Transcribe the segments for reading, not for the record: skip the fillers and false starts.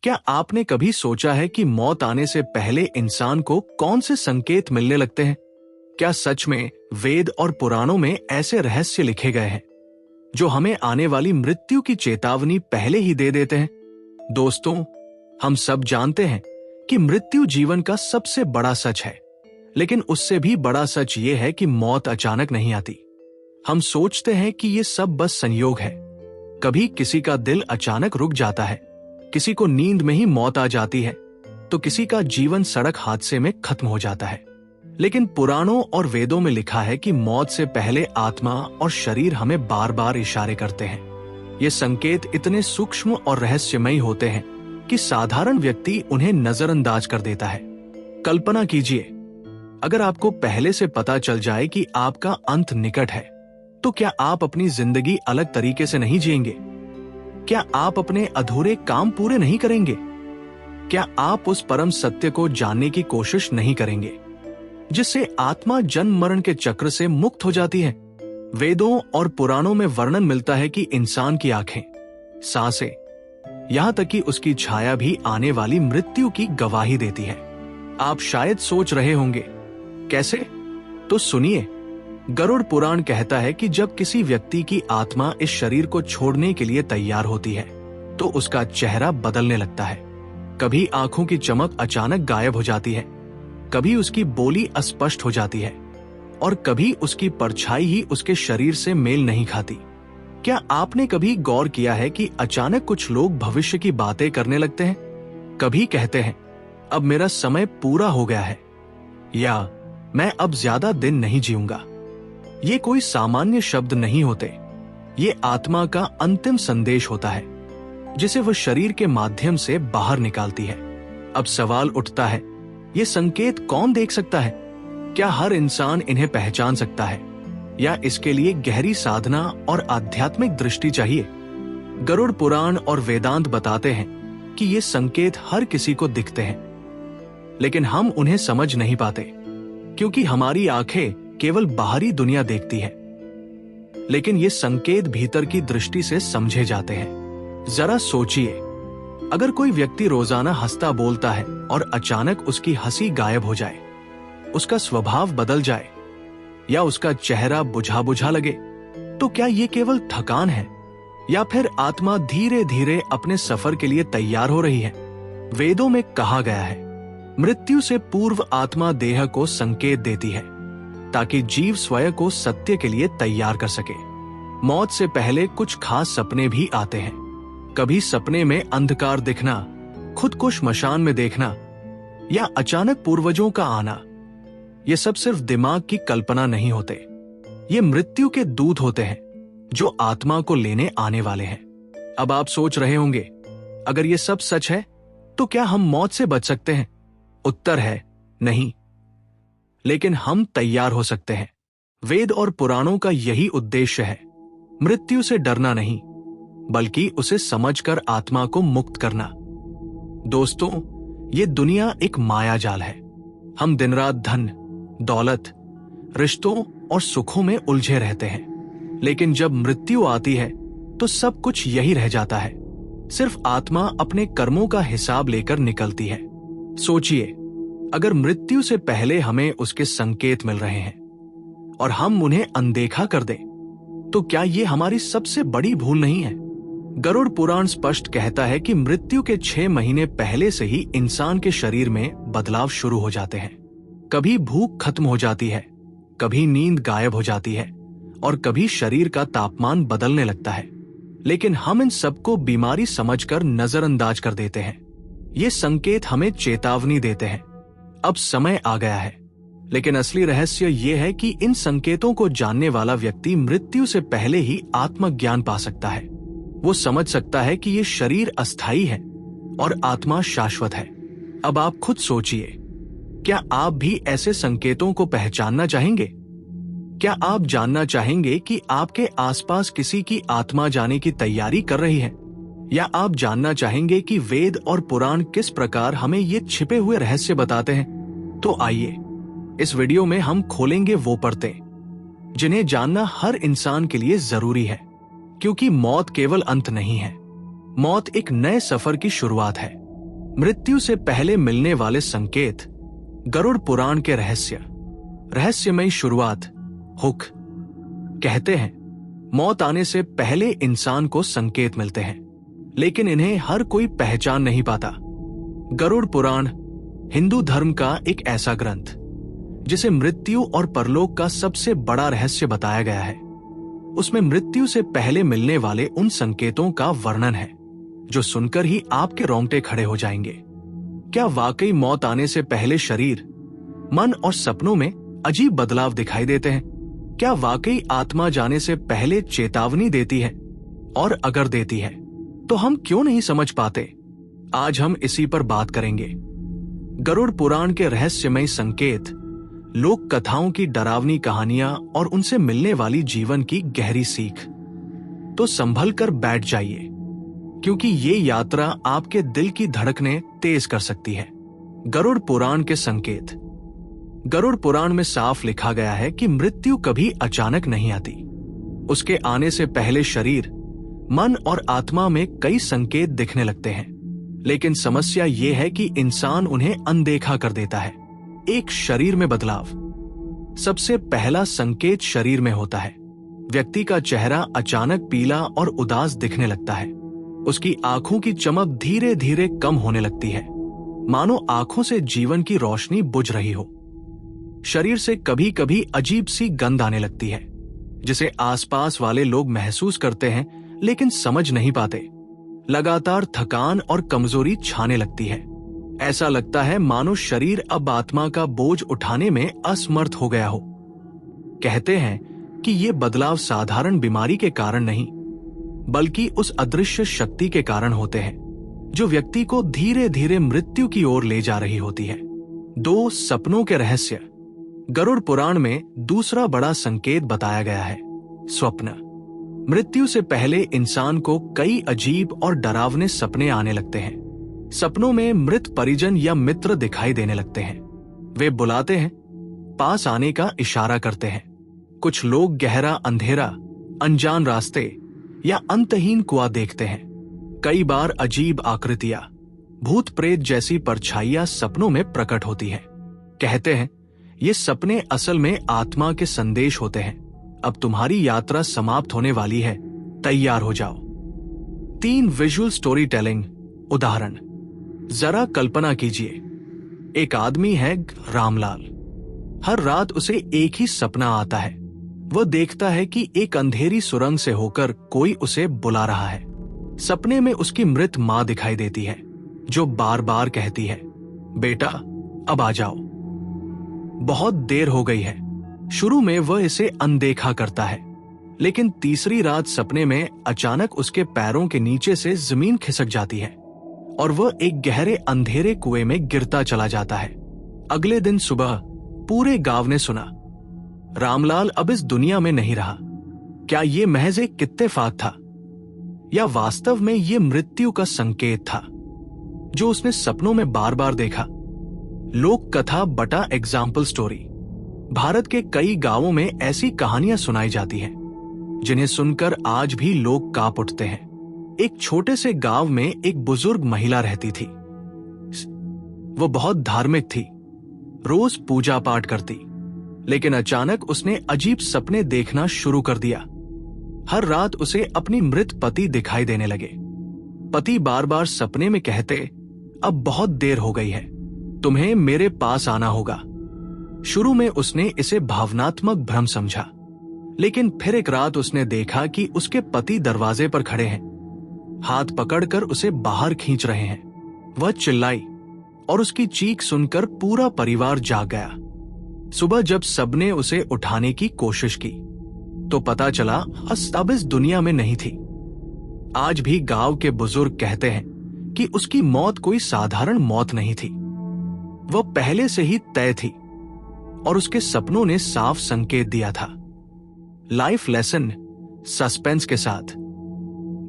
क्या आपने कभी सोचा है कि मौत आने से पहले इंसान को कौन से संकेत मिलने लगते हैं? क्या सच में वेद और पुराणों में ऐसे रहस्य लिखे गए हैं जो हमें आने वाली मृत्यु की चेतावनी पहले ही दे देते हैं? दोस्तों, हम सब जानते हैं कि मृत्यु जीवन का सबसे बड़ा सच है, लेकिन उससे भी बड़ा सच ये है कि मौत अचानक नहीं आती। हम सोचते हैं कि ये सब बस संयोग है। कभी किसी का दिल अचानक रुक जाता है, किसी को नींद में ही मौत आ जाती है, तो किसी का जीवन सड़क हादसे में खत्म हो जाता है। लेकिन पुराणों और वेदों में लिखा है कि मौत से पहले आत्मा और शरीर हमें बार बार इशारे करते हैं। ये संकेत इतने सूक्ष्म और रहस्यमयी होते हैं कि साधारण व्यक्ति उन्हें नजरअंदाज कर देता है। कल्पना कीजिए, अगर आपको पहले से पता चल जाए कि आपका अंत निकट है, तो क्या आप अपनी जिंदगी अलग तरीके से नहीं जिएंगे? क्या आप अपने अधूरे काम पूरे नहीं करेंगे? क्या आप उस परम सत्य को जानने की कोशिश नहीं करेंगे जिससे आत्मा जन्म मरण के चक्र से मुक्त हो जाती है? वेदों और पुराणों में वर्णन मिलता है कि इंसान की आंखें, सांसें, यहां तक कि उसकी छाया भी आने वाली मृत्यु की गवाही देती है। आप शायद सोच रहे होंगे, कैसे? तो सुनिए, गरुड़ पुराण कहता है कि जब किसी व्यक्ति की आत्मा इस शरीर को छोड़ने के लिए तैयार होती है, तो उसका चेहरा बदलने लगता है। कभी आंखों की चमक अचानक गायब हो जाती है, कभी उसकी बोली अस्पष्ट हो जाती है, और कभी उसकी परछाई ही उसके शरीर से मेल नहीं खाती। क्या आपने कभी गौर किया है कि अचानक कुछ लोग भविष्य की बातें करने लगते हैं? कभी कहते हैं, अब मेरा समय पूरा हो गया है, या मैं अब ज्यादा दिन नहीं जीऊंगा। ये कोई सामान्य शब्द नहीं होते, ये आत्मा का अंतिम संदेश होता है जिसे वह शरीर के माध्यम से बाहर निकालती है। अब सवाल उठता है, ये संकेत कौन देख सकता है? क्या हर इंसान इन्हें पहचान सकता है, या इसके लिए गहरी साधना और आध्यात्मिक दृष्टि चाहिए? गरुड़ पुराण और वेदांत बताते हैं कि ये संकेत हर किसी को दिखते हैं, लेकिन हम उन्हें समझ नहीं पाते क्योंकि हमारी आंखें केवल बाहरी दुनिया देखती है, लेकिन ये संकेत भीतर की दृष्टि से समझे जाते हैं। जरा सोचिए, अगर कोई व्यक्ति रोजाना हंसता बोलता है और अचानक उसकी हंसी गायब हो जाए, उसका स्वभाव बदल जाए, या उसका चेहरा बुझा बुझा लगे, तो क्या ये केवल थकान है, या फिर आत्मा धीरे धीरे अपने सफर के लिए तैयार हो रही है? वेदों में कहा गया है, मृत्यु से पूर्व आत्मा देह को संकेत देती है ताकि जीव स्वयं को सत्य के लिए तैयार कर सके। मौत से पहले कुछ खास सपने भी आते हैं। कभी सपने में अंधकार दिखना, खुद को श्मशान में देखना, या अचानक पूर्वजों का आना। ये सब सिर्फ दिमाग की कल्पना नहीं होते, ये मृत्यु के दूत होते हैं जो आत्मा को लेने आने वाले हैं। अब आप सोच रहे होंगे, अगर ये सब सच है तो क्या हम मौत से बच सकते हैं? उत्तर है नहीं, लेकिन हम तैयार हो सकते हैं। वेद और पुराणों का यही उद्देश्य है, मृत्यु से डरना नहीं, बल्कि उसे समझकर आत्मा को मुक्त करना। दोस्तों, ये दुनिया एक माया जाल है। हम दिन रात धन, दौलत, रिश्तों और सुखों में उलझे रहते हैं, लेकिन जब मृत्यु आती है तो सब कुछ यही रह जाता है। सिर्फ आत्मा अपने कर्मों का हिसाब लेकर निकलती है। सोचिए, अगर मृत्यु से पहले हमें उसके संकेत मिल रहे हैं और हम उन्हें अनदेखा कर दें, तो क्या ये हमारी सबसे बड़ी भूल नहीं है? गरुड़ पुराण स्पष्ट कहता है कि मृत्यु के 6 महीने पहले से ही इंसान के शरीर में बदलाव शुरू हो जाते हैं। कभी भूख खत्म हो जाती है, कभी नींद गायब हो जाती है, और कभी शरीर का तापमान बदलने लगता है। लेकिन हम इन सबको बीमारी समझकर नजरअंदाज कर देते हैं। ये संकेत हमें चेतावनी देते हैं, अब समय आ गया है। लेकिन असली रहस्य ये है कि इन संकेतों को जानने वाला व्यक्ति मृत्यु से पहले ही आत्मज्ञान पा सकता है। वो समझ सकता है कि ये शरीर अस्थायी है और आत्मा शाश्वत है। अब आप खुद सोचिए, क्या आप भी ऐसे संकेतों को पहचानना चाहेंगे? क्या आप जानना चाहेंगे कि आपके आसपास किसी की आत्मा जाने की तैयारी कर रही है? या आप जानना चाहेंगे कि वेद और पुराण किस प्रकार हमें ये छिपे हुए रहस्य बताते हैं? तो आइए, इस वीडियो में हम खोलेंगे वो परतें जिन्हें जानना हर इंसान के लिए जरूरी है, क्योंकि मौत केवल अंत नहीं है, मौत एक नए सफर की शुरुआत है। मृत्यु से पहले मिलने वाले संकेत। गरुड़ पुराण के रहस्यमयी शुरुआत। हुक कहते हैं मौत आने से पहले इंसान को संकेत मिलते हैं, लेकिन इन्हें हर कोई पहचान नहीं पाता। गरुड़ पुराण हिंदू धर्म का एक ऐसा ग्रंथ जिसे मृत्यु और परलोक का सबसे बड़ा रहस्य बताया गया है। उसमें मृत्यु से पहले मिलने वाले उन संकेतों का वर्णन है जो सुनकर ही आपके रोंगटे खड़े हो जाएंगे। क्या वाकई मौत आने से पहले शरीर, मन और सपनों में अजीब बदलाव दिखाई देते हैं? क्या वाकई आत्मा जाने से पहले चेतावनी देती है? और अगर देती है तो हम क्यों नहीं समझ पाते? आज हम इसी पर बात करेंगे। गरुड़ पुराण के रहस्यमय संकेत, लोक कथाओं की डरावनी कहानियां और उनसे मिलने वाली जीवन की गहरी सीख। तो संभल कर बैठ जाइए, क्योंकि ये यात्रा आपके दिल की धड़कनें तेज कर सकती है। गरुड़ पुराण के संकेत। गरुड़ पुराण में साफ लिखा गया है कि मृत्यु कभी अचानक नहीं आती। उसके आने से पहले शरीर, मन और आत्मा में कई संकेत दिखने लगते हैं, लेकिन समस्या ये है कि इंसान उन्हें अनदेखा कर देता है। एक शरीर में बदलाव। सबसे पहला संकेत शरीर में होता है। व्यक्ति का चेहरा अचानक पीला और उदास दिखने लगता है। उसकी आंखों की चमक धीरे धीरे कम होने लगती है, मानो आंखों से जीवन की रोशनी बुझ रही हो। शरीर से कभी कभी अजीब सी गंध आने लगती है, जिसे आसपास वाले लोग महसूस करते हैं लेकिन समझ नहीं पाते। लगातार थकान और कमजोरी छाने लगती है। ऐसा लगता है मानो शरीर अब आत्मा का बोझ उठाने में असमर्थ हो गया हो। कहते हैं कि ये बदलाव साधारण बीमारी के कारण नहीं, बल्कि उस अदृश्य शक्ति के कारण होते हैं जो व्यक्ति को धीरे धीरे मृत्यु की ओर ले जा रही होती है। 2 सपनों के रहस्य। गरुड़ पुराण में दूसरा बड़ा संकेत बताया गया है, स्वप्न। मृत्यु से पहले इंसान को कई अजीब और डरावने सपने आने लगते हैं। सपनों में मृत परिजन या मित्र दिखाई देने लगते हैं। वे बुलाते हैं, पास आने का इशारा करते हैं। कुछ लोग गहरा अंधेरा, अनजान रास्ते या अंतहीन कुआं देखते हैं। कई बार अजीब आकृतियां, भूत प्रेत जैसी परछाइयां सपनों में प्रकट होती हैं। कहते हैं ये सपने असल में आत्मा के संदेश होते हैं। अब तुम्हारी यात्रा समाप्त होने वाली है, तैयार हो जाओ। 3 विजुअल स्टोरी टेलिंग उदाहरण। जरा कल्पना कीजिए, एक आदमी है रामलाल। हर रात उसे एक ही सपना आता है। वह देखता है कि एक अंधेरी सुरंग से होकर कोई उसे बुला रहा है। सपने में उसकी मृत मां दिखाई देती है, जो बार बार कहती है, बेटा अब आ जाओ, बहुत देर हो गई है। शुरू में वह इसे अनदेखा करता है, लेकिन तीसरी रात सपने में अचानक उसके पैरों के नीचे से जमीन खिसक जाती है और वह एक गहरे अंधेरे कुएं में गिरता चला जाता है। अगले दिन सुबह पूरे गांव ने सुना, रामलाल अब इस दुनिया में नहीं रहा। क्या ये महज एक इत्तेफाक था या वास्तव में ये मृत्यु का संकेत था जो उसने सपनों में बार बार देखा? लोक कथा बटा एग्जाम्पल स्टोरी। भारत के कई गांवों में ऐसी कहानियां सुनाई जाती हैं, जिन्हें सुनकर आज भी लोग कांप उठते हैं। एक छोटे से गांव में एक बुजुर्ग महिला रहती थी। वो बहुत धार्मिक थी, रोज पूजा पाठ करती, लेकिन अचानक उसने अजीब सपने देखना शुरू कर दिया। हर रात उसे अपनी मृत पति दिखाई देने लगे। पति बार बार सपने में कहते, अब बहुत देर हो गई है, तुम्हें मेरे पास आना होगा। शुरू में उसने इसे भावनात्मक भ्रम समझा, लेकिन फिर एक रात उसने देखा कि उसके पति दरवाजे पर खड़े हैं, हाथ पकड़कर उसे बाहर खींच रहे हैं। वह चिल्लाई और उसकी चीख सुनकर पूरा परिवार जाग गया। सुबह जब सबने उसे उठाने की कोशिश की तो पता चला अब इस दुनिया में नहीं थी। आज भी गांव के बुजुर्ग कहते हैं कि उसकी मौत कोई साधारण मौत नहीं थी, वह पहले से ही तय थी और उसके सपनों ने साफ संकेत दिया था। लाइफ लेसन सस्पेंस के साथ।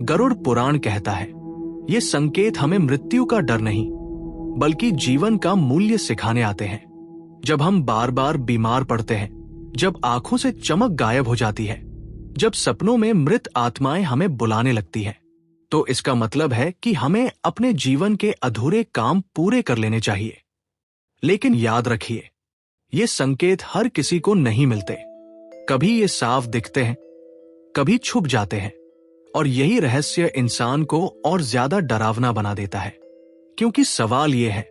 गरुड़ पुराण कहता है, ये संकेत हमें मृत्यु का डर नहीं बल्कि जीवन का मूल्य सिखाने आते हैं। जब हम बार बार बीमार पड़ते हैं, जब आंखों से चमक गायब हो जाती है, जब सपनों में मृत आत्माएं हमें बुलाने लगती हैं, तो इसका मतलब है कि हमें अपने जीवन के अधूरे काम पूरे कर लेने चाहिए। लेकिन याद रखिए, ये संकेत हर किसी को नहीं मिलते। कभी ये साफ दिखते हैं, कभी छुप जाते हैं, और यही रहस्य इंसान को और ज्यादा डरावना बना देता है। क्योंकि सवाल यह है,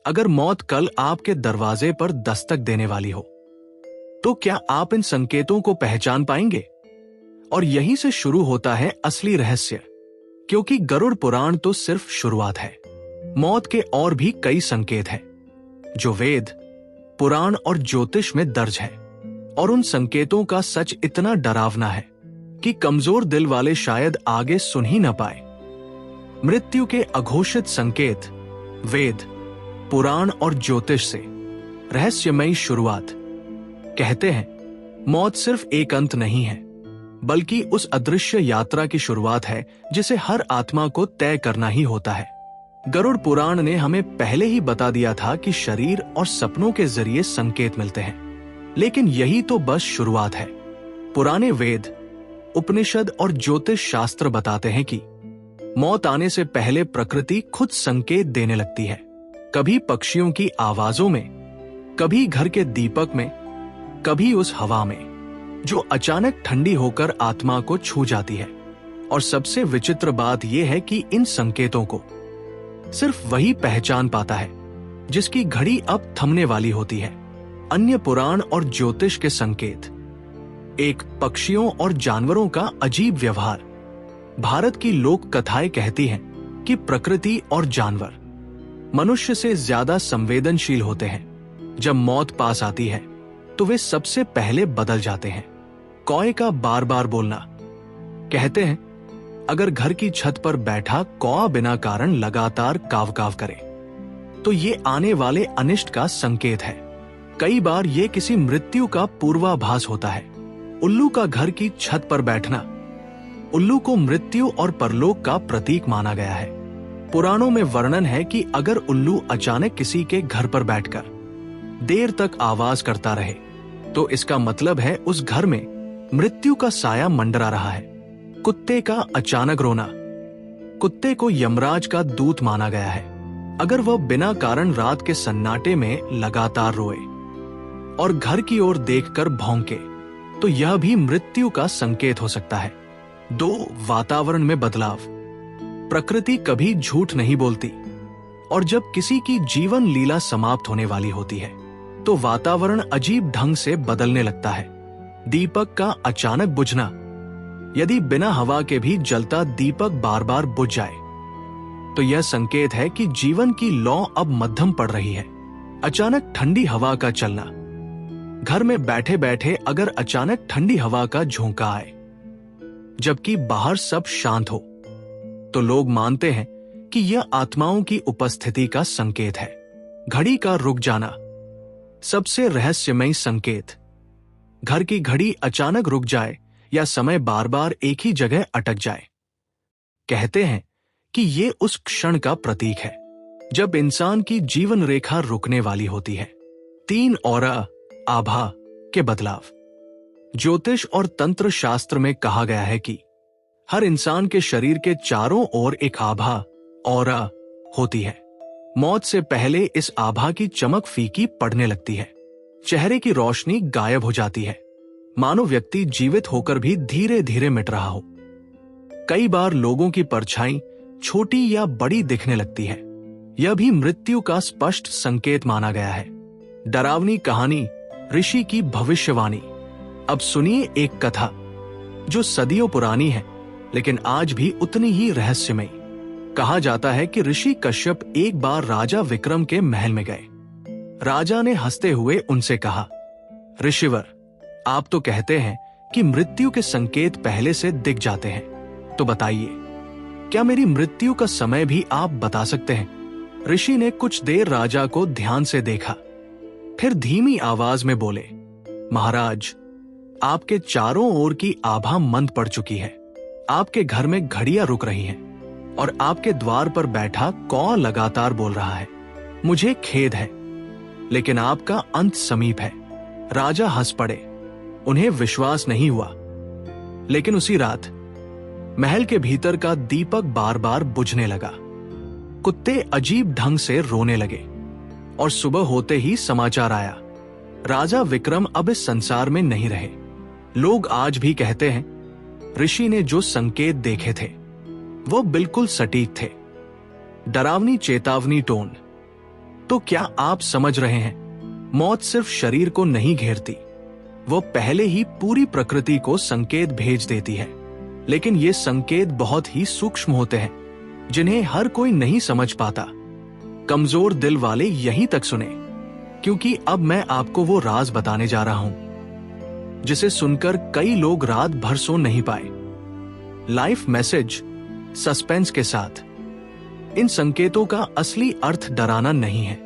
अगर मौत कल आपके दरवाजे पर दस्तक देने वाली हो, तो क्या आप इन संकेतों को पहचान पाएंगे? और यहीं से शुरू होता है असली रहस्य, क्योंकि गरुड़ पुराण तो सिर्फ शुरुआत है। मौत के और भी कई संकेत हैं, जो वेद, पुराण और ज्योतिष में दर्ज है। और उन संकेतों का सच इतना डरावना है कि कमजोर दिल वाले शायद आगे सुन ही न पाए। मृत्यु के अघोषित संकेत, वेद, पुराण और ज्योतिष से रहस्यमयी शुरुआत। कहते हैं, मौत सिर्फ एक अंत नहीं है, बल्कि उस अदृश्य यात्रा की शुरुआत है जिसे हर आत्मा को तय करना ही होता है। गरुड़ पुराण ने हमें पहले ही बता दिया था कि शरीर और सपनों के जरिए संकेत मिलते हैं, लेकिन यही तो बस शुरुआत है। पुराने वेद, उपनिषद और ज्योतिष शास्त्र बताते हैं कि मौत आने से पहले प्रकृति खुद संकेत देने लगती है। कभी पक्षियों की आवाजों में, कभी घर के दीपक में, कभी उस हवा में जो अचानक ठंडी होकर आत्मा को छू जाती है। और सबसे विचित्र बात यह है कि इन संकेतों को सिर्फ वही पहचान पाता है जिसकी घड़ी अब थमने वाली होती है। अन्य पुराण और ज्योतिष के संकेत, एक पक्षियों और जानवरों का अजीब व्यवहार। भारत की लोक कथाएं कहती हैं कि प्रकृति और जानवर मनुष्य से ज्यादा संवेदनशील होते हैं। जब मौत पास आती है तो वे सबसे पहले बदल जाते हैं। कौए का बार बार बोलना, कहते हैं अगर घर की छत पर बैठा कौआ बिना कारण लगातार काव काव करे तो ये आने वाले अनिष्ट का संकेत है। कई बार ये किसी मृत्यु का पूर्वाभास होता है। उल्लू का घर की छत पर बैठना, उल्लू को मृत्यु और परलोक का प्रतीक माना गया है। पुराणों में वर्णन है कि अगर उल्लू अचानक किसी के घर पर बैठकर देर तक आवाज करता रहे तो इसका मतलब है उस घर में मृत्यु का साया मंडरा रहा है। कुत्ते का अचानक रोना, कुत्ते को यमराज का दूत माना गया है। अगर वह बिना कारण रात के सन्नाटे में लगातार रोए और घर की ओर देखकर भौंके तो यह भी मृत्यु का संकेत हो सकता है। 2, वातावरण में बदलाव। प्रकृति कभी झूठ नहीं बोलती, और जब किसी की जीवन लीला समाप्त होने वाली होती है तो वातावरण अजीब ढंग से बदलने लगता है। दीपक का अचानक बुझना, यदि बिना हवा के भी जलता दीपक बार बार बुझ जाए तो यह संकेत है कि जीवन की लौ अब मध्यम पड़ रही है। अचानक ठंडी हवा का चलना, घर में बैठे बैठे अगर अचानक ठंडी हवा का झोंका आए जबकि बाहर सब शांत हो तो लोग मानते हैं कि यह आत्माओं की उपस्थिति का संकेत है। घड़ी का रुक जाना, सबसे रहस्यमयी संकेत। घर की घड़ी अचानक रुक जाए या समय बार बार एक ही जगह अटक जाए। कहते हैं कि ये उस क्षण का प्रतीक है जब इंसान की जीवन रेखा रुकने वाली होती है। 3, ऑरा, आभा के बदलाव। ज्योतिष और तंत्र शास्त्र में कहा गया है कि हर इंसान के शरीर के चारों ओर एक आभा, ऑरा होती है। मौत से पहले इस आभा की चमक फीकी पड़ने लगती है, चेहरे की रोशनी गायब हो जाती है, मानो व्यक्ति जीवित होकर भी धीरे धीरे मिट रहा हो। कई बार लोगों की परछाई छोटी या बड़ी दिखने लगती है। यह भी मृत्यु का स्पष्ट संकेत माना गया है। डरावनी कहानी, ऋषि की भविष्यवाणी। अब सुनिए एक कथा जो सदियों पुरानी है लेकिन आज भी उतनी ही रहस्यमयी। कहा जाता है कि ऋषि कश्यप एक बार राजा विक्रम के महल में गए। राजा ने हंसते हुए उनसे कहा, ऋषिवर, आप तो कहते हैं कि मृत्यु के संकेत पहले से दिख जाते हैं, तो बताइए क्या मेरी मृत्यु का समय भी आप बता सकते हैं? ऋषि ने कुछ देर राजा को ध्यान से देखा, फिर धीमी आवाज में बोले, महाराज, आपके चारों ओर की आभा मंद पड़ चुकी है। आपके घर में घड़ियां रुक रही हैं और आपके द्वार पर बैठा कौआ लगातार बोल रहा है। मुझे खेद है, लेकिन आपका अंत समीप है। राजा हंस पड़े, उन्हें विश्वास नहीं हुआ। लेकिन उसी रात महल के भीतर का दीपक बार बार बुझने लगा। कुत्ते अजीब ढंग से रोने लगे और सुबह होते ही समाचार आया, राजा विक्रम अब इस संसार में नहीं रहे। लोग आज भी कहते हैं ऋषि ने जो संकेत देखे थे वो बिल्कुल सटीक थे। डरावनी चेतावनी टोन। तो क्या आप समझ रहे हैं, मौत सिर्फ शरीर को नहीं घेरती, वो पहले ही पूरी प्रकृति को संकेत भेज देती है। लेकिन ये संकेत बहुत ही सूक्ष्म होते हैं, जिन्हें हर कोई नहीं समझ पाता। कमजोर दिल वाले यहीं तक सुने, क्योंकि अब मैं आपको वो राज बताने जा रहा हूं जिसे सुनकर कई लोग रात भर सो नहीं पाए। लाइफ मैसेज, सस्पेंस के साथ। इन संकेतों का असली अर्थ डराना नहीं है,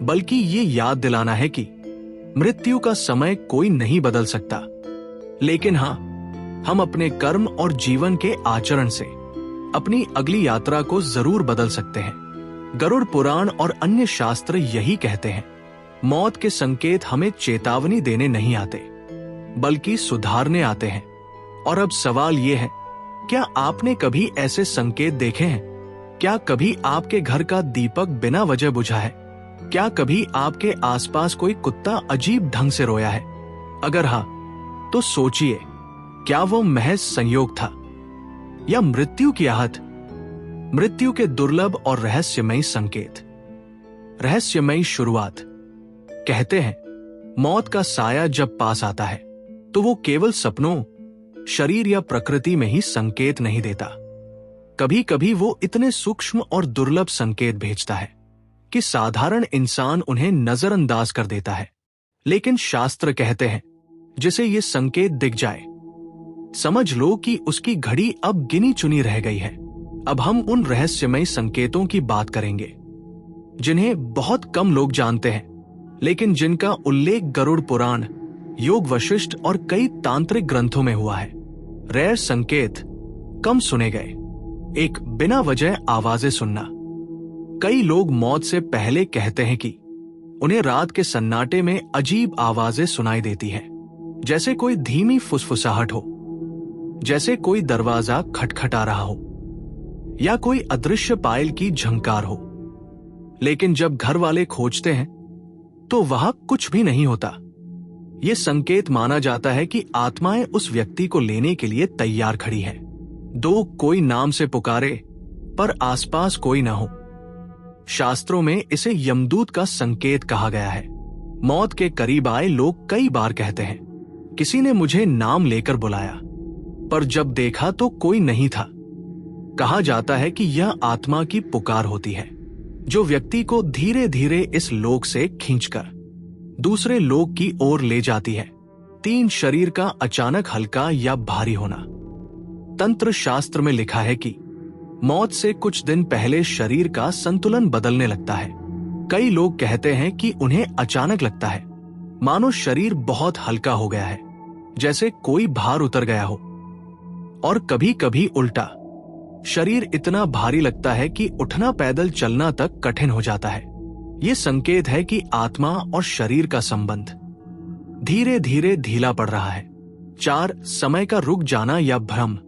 बल्कि ये याद दिलाना है कि मृत्यु का समय कोई नहीं बदल सकता, लेकिन हां, हम अपने कर्म और जीवन के आचरण से अपनी अगली यात्रा को जरूर बदल सकते हैं। गरुड़ पुराण और अन्य शास्त्र यही कहते हैं, मौत के संकेत हमें चेतावनी देने नहीं आते, बल्कि सुधारने आते हैं। और अब सवाल यह है, क्या आपने कभी ऐसे संकेत देखे हैं? क्या कभी आपके घर का दीपक बिना वजह बुझा है? क्या कभी आपके आसपास कोई कुत्ता अजीब ढंग से रोया है? अगर हाँ, तो सोचिए, क्या वो महज संयोग था या मृत्यु की आहट? मृत्यु के दुर्लभ और रहस्यमयी संकेत। रहस्यमयी शुरुआत। कहते हैं, मौत का साया जब पास आता है तो वो केवल सपनों, शरीर या प्रकृति में ही संकेत नहीं देता। कभी कभी वो इतने सूक्ष्म और दुर्लभ संकेत भेजता है कि साधारण इंसान उन्हें नजरअंदाज कर देता है। लेकिन शास्त्र कहते हैं, जिसे ये संकेत दिख जाए, समझ लो कि उसकी घड़ी अब गिनी चुनी रह गई है। अब हम उन रहस्यमयी संकेतों की बात करेंगे जिन्हें बहुत कम लोग जानते हैं, लेकिन जिनका उल्लेख गरुड़ पुराण, योग वशिष्ठ और कई तांत्रिक ग्रंथों में हुआ है। रेयर संकेत, कम सुने गए। एक, बिना वजह आवाजें सुनना। कई लोग मौत से पहले कहते हैं कि उन्हें रात के सन्नाटे में अजीब आवाजें सुनाई देती हैं, जैसे कोई धीमी फुसफुसाहट हो, जैसे कोई दरवाजा खटखटा रहा हो या कोई अदृश्य पायल की झंकार हो। लेकिन जब घर वाले खोजते हैं तो वहां कुछ भी नहीं होता। यह संकेत माना जाता है कि आत्माएं उस व्यक्ति को लेने के लिए तैयार खड़ी हैं। 2, कोई नाम से पुकारे पर आसपास कोई ना हो। शास्त्रों में इसे यमदूत का संकेत कहा गया है। मौत के करीब आए लोग कई बार कहते हैं, किसी ने मुझे नाम लेकर बुलाया, पर जब देखा तो कोई नहीं था। कहा जाता है कि यह आत्मा की पुकार होती है, जो व्यक्ति को धीरे धीरे इस लोक से खींचकर दूसरे लोक की ओर ले जाती है। 3, शरीर का अचानक हल्का या भारी होना। तंत्र शास्त्र में लिखा है कि मौत से कुछ दिन पहले शरीर का संतुलन बदलने लगता है। कई लोग कहते हैं कि उन्हें अचानक लगता है मानो शरीर बहुत हल्का हो गया है, जैसे कोई भार उतर गया हो। और कभी कभी उल्टा, शरीर इतना भारी लगता है कि उठना पैदल चलना तक कठिन हो जाता है। ये संकेत है कि आत्मा और शरीर का संबंध धीरे धीरे ढीला पड़ रहा है। 4, समय का रुक जाना या भ्रम।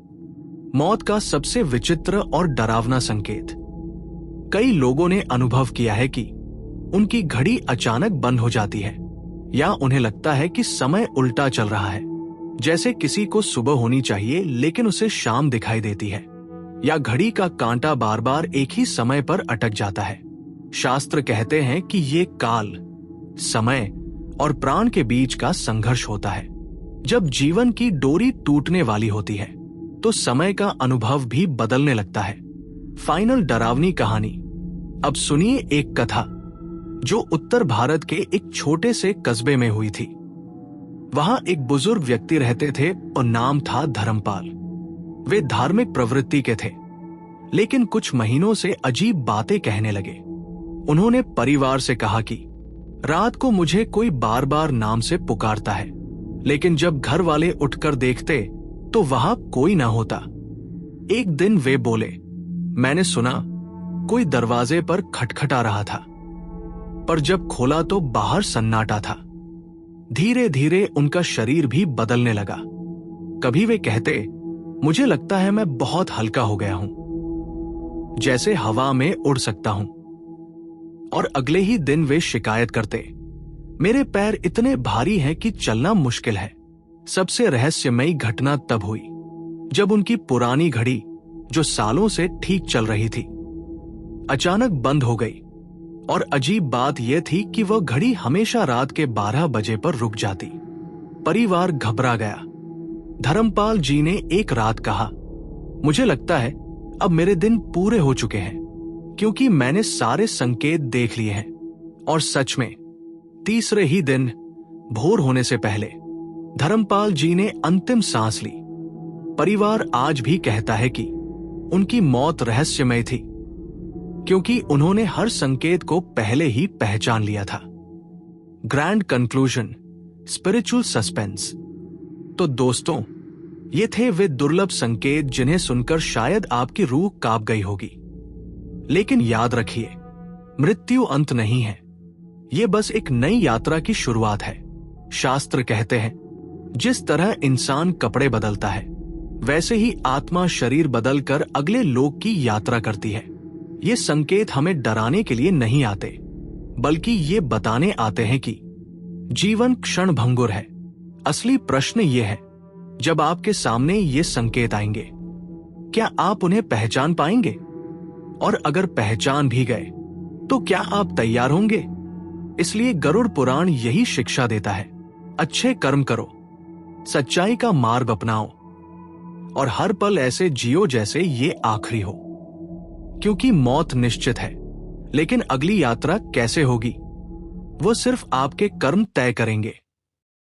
मौत का सबसे विचित्र और डरावना संकेत। कई लोगों ने अनुभव किया है कि उनकी घड़ी अचानक बंद हो जाती है, या उन्हें लगता है कि समय उल्टा चल रहा है, जैसे किसी को सुबह होनी चाहिए लेकिन उसे शाम दिखाई देती है, या घड़ी का कांटा बार बार एक ही समय पर अटक जाता है। शास्त्र कहते हैं कि ये काल, समय और प्राण के बीच का संघर्ष होता है। जब जीवन की डोरी टूटने वाली होती है तो समय का अनुभव भी बदलने लगता है। फाइनल डरावनी कहानी। अब सुनिए एक कथा जो उत्तर भारत के एक छोटे से कस्बे में हुई थी। वहां एक बुजुर्ग व्यक्ति रहते थे और नाम था धर्मपाल। वे धार्मिक प्रवृत्ति के थे, लेकिन कुछ महीनों से अजीब बातें कहने लगे। उन्होंने परिवार से कहा कि रात को मुझे कोई बार बार नाम से पुकारता है, लेकिन जब घर वाले उठकर देखते तो वहां कोई ना होता। एक दिन वे बोले, मैंने सुना कोई दरवाजे पर खटखटा रहा था, पर जब खोला तो बाहर सन्नाटा था। धीरे धीरे उनका शरीर भी बदलने लगा। कभी वे कहते, मुझे लगता है मैं बहुत हल्का हो गया हूं, जैसे हवा में उड़ सकता हूं। और अगले ही दिन वे शिकायत करते, मेरे पैर इतने भारी हैं कि चलना मुश्किल है। सबसे रहस्यमयी घटना तब हुई जब उनकी पुरानी घड़ी, जो सालों से ठीक चल रही थी, अचानक बंद हो गई। और अजीब बात यह थी कि वह घड़ी हमेशा रात के 12 बजे पर रुक जाती। परिवार घबरा गया। धर्मपाल जी ने एक रात कहा, मुझे लगता है अब मेरे दिन पूरे हो चुके हैं, क्योंकि मैंने सारे संकेत देख लिए हैं। और सच में तीसरे ही दिन भोर होने से पहले धर्मपाल जी ने अंतिम सांस ली। परिवार आज भी कहता है कि उनकी मौत रहस्यमय थी, क्योंकि उन्होंने हर संकेत को पहले ही पहचान लिया था। Grand conclusion, spiritual suspense. तो दोस्तों, ये थे वे दुर्लभ संकेत जिन्हें सुनकर शायद आपकी रूह कांप गई होगी। लेकिन याद रखिए, मृत्यु अंत नहीं है, ये बस एक नई यात्रा की शुरुआत है। शास्त्र कहते हैं, जिस तरह इंसान कपड़े बदलता है, वैसे ही आत्मा शरीर बदलकर अगले लोक की यात्रा करती है। ये संकेत हमें डराने के लिए नहीं आते, बल्कि ये बताने आते हैं कि जीवन क्षणभंगुर है। असली प्रश्न ये है, जब आपके सामने ये संकेत आएंगे, क्या आप उन्हें पहचान पाएंगे? और अगर पहचान भी गए, तो क्या आप तैयार होंगे? इसलिए गरुड़ पुराण यही शिक्षा देता है, अच्छे कर्म करो, सच्चाई का मार्ग अपनाओ और हर पल ऐसे जियो जैसे ये आखिरी हो। क्योंकि मौत निश्चित है, लेकिन अगली यात्रा कैसे होगी, वो सिर्फ आपके कर्म तय करेंगे।